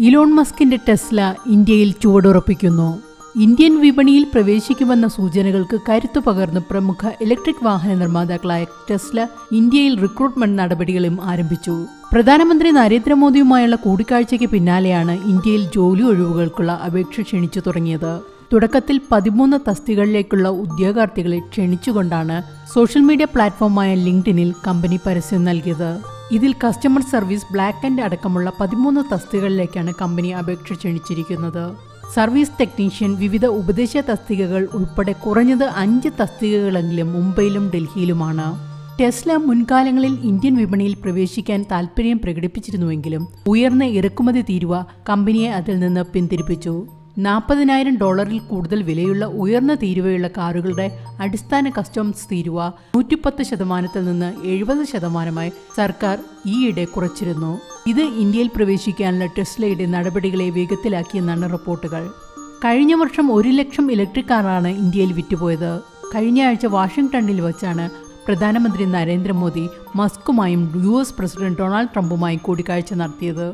Elon മസ്കിന്റെ Tesla ഇന്ത്യയിൽ ചുവടുറപ്പിക്കുന്നു. Indian വിപണിയിൽ പ്രവേശിക്കുമെന്ന സൂചനകൾക്ക് കരുത്തു പകർന്ന് പ്രമുഖ ഇലക്ട്രിക് വാഹന നിർമ്മാതാക്കളായ ടെസ്ല ഇന്ത്യയിൽ റിക്രൂട്ട്മെന്റ് നടപടികളും ആരംഭിച്ചു. പ്രധാനമന്ത്രി നരേന്ദ്രമോദിയുമായുള്ള കൂടിക്കാഴ്ചയ്ക്ക് പിന്നാലെയാണ് ഇന്ത്യയിൽ ജോലി ഒഴിവുകൾക്കുള്ള അപേക്ഷ ക്ഷണിച്ചു തുടങ്ങിയത്. തുടക്കത്തിൽ 13 തസ്തികകളിലേക്കുള്ള ഉദ്യോഗാർത്ഥികളെ ക്ഷണിച്ചുകൊണ്ടാണ് സോഷ്യൽ മീഡിയ പ്ലാറ്റ്ഫോമായ ലിങ്ക്ഡിനിൽ കമ്പനി പരസ്യം നൽകിയത്. ഇതിൽ കസ്റ്റമർ സർവീസ്, ബ്ലാക്ക് ആൻഡ് അടക്കമുള്ള 13 തസ്തികകളിലേക്കാണ് കമ്പനി അപേക്ഷ ക്ഷണിച്ചിരിക്കുന്നത്. സർവീസ് ടെക്നീഷ്യൻ, വിവിധ ഉപദേശ തസ്തികകൾ ഉൾപ്പെടെ കുറഞ്ഞത് 5 തസ്തികകളെങ്കിലും മുംബൈയിലും ഡൽഹിയിലുമാണ്. ടെസ്ല മുൻകാലങ്ങളിൽ ഇന്ത്യൻ വിപണിയിൽ പ്രവേശിക്കാൻ താൽപര്യം പ്രകടിപ്പിച്ചിരുന്നുവെങ്കിലും ഉയർന്ന ഇറക്കുമതി തീരുവ കമ്പനിയെ അതിൽ നിന്ന് പിന്തിരിപ്പിച്ചു. $40,000 കൂടുതൽ വിലയുള്ള ഉയർന്ന തീരുവയുള്ള കാറുകളുടെ അടിസ്ഥാന കസ്റ്റംസ് തീരുവ 110% നിന്ന് 70% സർക്കാർ ഈയിടെ കുറച്ചിരുന്നു. ഇത് ഇന്ത്യയിൽ പ്രവേശിക്കാനുള്ള ടെസ്ലയുടെ നടപടികളെ വേഗത്തിലാക്കിയെന്നാണ് റിപ്പോർട്ടുകൾ. കഴിഞ്ഞ വർഷം 1 ലക്ഷം ഇലക്ട്രിക് കാറാണ് ഇന്ത്യയിൽ വിറ്റുപോയത്. കഴിഞ്ഞ ആഴ്ച വാഷിംഗ്ടണിൽ വച്ചാണ് പ്രധാനമന്ത്രി നരേന്ദ്രമോദി മസ്കുമായും US പ്രസിഡന്റ് ഡൊണാൾഡ് ട്രംപുമായും കൂടിക്കാഴ്ച നടത്തിയത്.